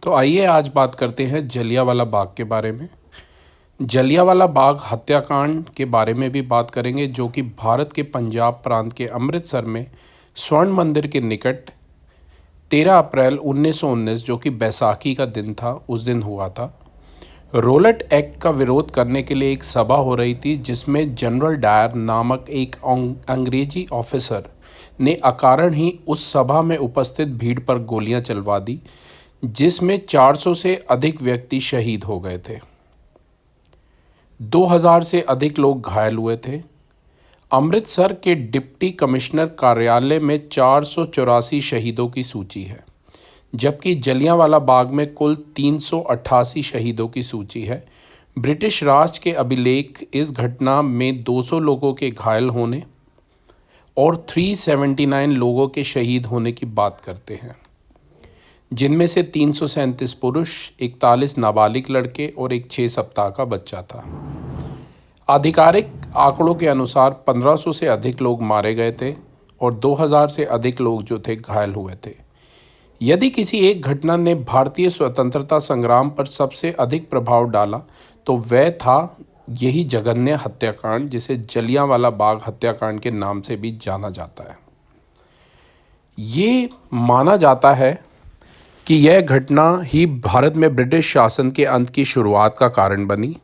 तो आइए आज बात करते हैं जलियांवाला बाग के बारे में। जलियांवाला बाग हत्याकांड के बारे में भी बात करेंगे, जो कि भारत के पंजाब प्रांत के अमृतसर में स्वर्ण मंदिर के निकट 13 अप्रैल 1919, जो कि बैसाखी का दिन था, उस दिन हुआ था। रोलेट एक्ट का विरोध करने के लिए एक सभा हो रही थी, जिसमें जनरल डायर नामक एक अंग्रेजी ऑफिसर ने अकारण ही उस सभा में उपस्थित भीड़ पर गोलियां चलवा दी, जिसमें 400 से अधिक व्यक्ति शहीद हो गए थे। 2000 से अधिक लोग घायल हुए थे। अमृतसर के डिप्टी कमिश्नर कार्यालय में 484 शहीदों की सूची है, जबकि जलियांवाला बाग में कुल 388 शहीदों की सूची है। ब्रिटिश राज के अभिलेख इस घटना में 200 लोगों के घायल होने और 379 लोगों के शहीद होने की बात करते हैं, जिनमें से 337 पुरुष, 41 नाबालिग लड़के और एक 6 सप्ताह का बच्चा था। आधिकारिक आंकड़ों के अनुसार 1500 से अधिक लोग मारे गए थे और 2000 से अधिक लोग जो थे घायल हुए थे। यदि किसी एक घटना ने भारतीय स्वतंत्रता संग्राम पर सबसे अधिक प्रभाव डाला तो वह था यही जघन्य हत्याकांड, जिसे जलियांवाला बाग हत्याकांड के नाम से भी जाना जाता है। ये माना जाता है कि यह घटना ही भारत में ब्रिटिश शासन के अंत की शुरुआत का कारण बनी।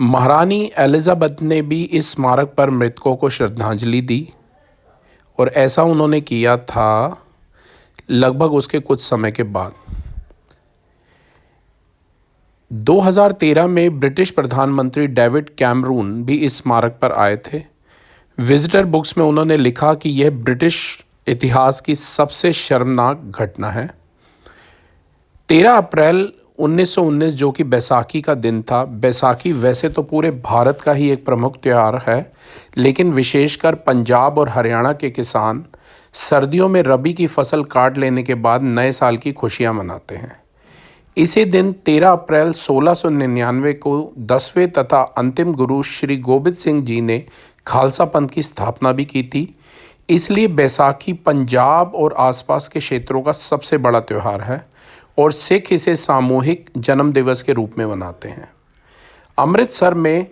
महारानी एलिजाबेथ ने भी इस स्मारक पर मृतकों को श्रद्धांजलि दी, और ऐसा उन्होंने किया था लगभग उसके कुछ समय के बाद। 2013 में ब्रिटिश प्रधानमंत्री डेविड कैमरून भी इस स्मारक पर आए थे। विजिटर बुक्स में उन्होंने लिखा कि यह ब्रिटिश इतिहास की सबसे शर्मनाक घटना है। 13 अप्रैल 1919, जो कि बैसाखी का दिन था। बैसाखी वैसे तो पूरे भारत का ही एक प्रमुख त्यौहार है, लेकिन विशेषकर पंजाब और हरियाणा के किसान सर्दियों में रबी की फसल काट लेने के बाद नए साल की खुशियां मनाते हैं। इसी दिन 13 अप्रैल 1699 को 10वें तथा अंतिम गुरु श्री गोबिंद सिंह जी ने खालसा पंथ की स्थापना भी की थी। इसलिए बैसाखी पंजाब और आसपास के क्षेत्रों का सबसे बड़ा त्यौहार है और सिख इसे सामूहिक जन्म दिवस के रूप में मनाते हैं। अमृतसर में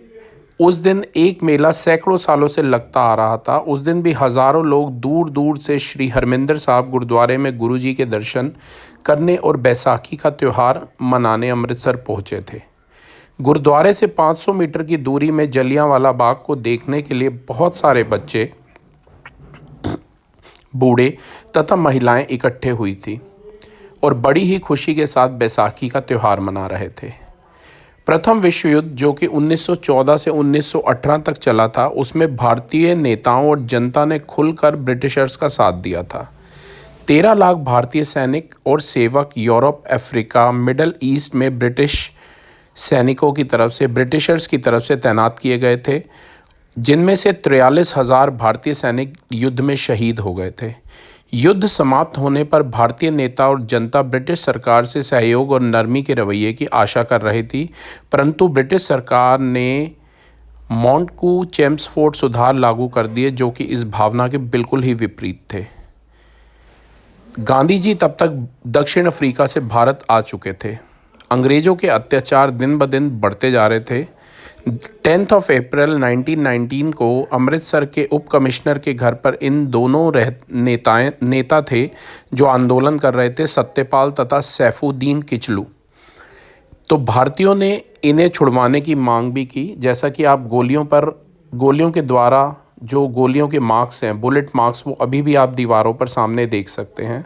उस दिन एक मेला सैकड़ों सालों से लगता आ रहा था। उस दिन भी हज़ारों लोग दूर दूर से श्री हरमिंदर साहिब गुरुद्वारे में गुरु जी के दर्शन करने और बैसाखी का त्यौहार मनाने अमृतसर पहुंचे थे। गुरुद्वारे से 500 मीटर की दूरी में जलियांवाला बाग को देखने के लिए बहुत सारे बच्चे, बूढ़े तथा महिलाएं इकट्ठे हुई थी और बड़ी ही खुशी के साथ बैसाखी का त्यौहार मना रहे थे। प्रथम विश्व युद्ध, जो कि 1914 से 1918 तक चला था, उसमें भारतीय नेताओं और जनता ने खुलकर ब्रिटिशर्स का साथ दिया था। 13 लाख भारतीय सैनिक और सेवक यूरोप, अफ्रीका, मिडल ईस्ट में ब्रिटिश सैनिकों की तरफ से, ब्रिटिशर्स की तरफ से तैनात किए गए थे, जिनमें से 43,000 भारतीय सैनिक युद्ध में शहीद हो गए थे। युद्ध समाप्त होने पर भारतीय नेता और जनता ब्रिटिश सरकार से सहयोग और नरमी के रवैये की आशा कर रही थी, परंतु ब्रिटिश सरकार ने मॉन्टकू चेम्सफोर्ड सुधार लागू कर दिए, जो कि इस भावना के बिल्कुल ही विपरीत थे। गांधी जी तब तक दक्षिण अफ्रीका से भारत आ चुके थे। अंग्रेज़ों के अत्याचार दिन ब दिन बढ़ते जा रहे थे। 10 अप्रैल 1919 को अमृतसर के उप कमिश्नर के घर पर इन दोनों नेता थे जो आंदोलन कर रहे थे, सत्यपाल तथा सैफुद्दीन किचलू। तो भारतीयों ने इन्हें छुड़वाने की मांग भी की। जैसा कि आप गोलियों के द्वारा जो गोलियों के मार्क्स हैं, बुलेट मार्क्स, वो अभी भी आप दीवारों पर सामने देख सकते हैं।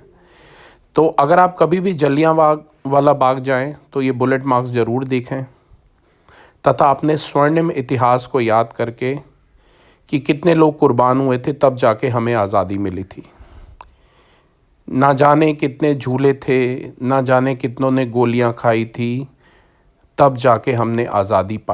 तो अगर आप कभी भी जलियांवाला बाग जाएं तो ये बुलेट मार्क्स ज़रूर देखें, तथा अपने स्वर्णिम इतिहास को याद करके कि कितने लोग कुर्बान हुए थे, तब जाके हमें आज़ादी मिली थी। ना जाने कितने झूले थे, ना जाने कितनों ने गोलियां खाई थी, तब जाके हमने आज़ादी पाई।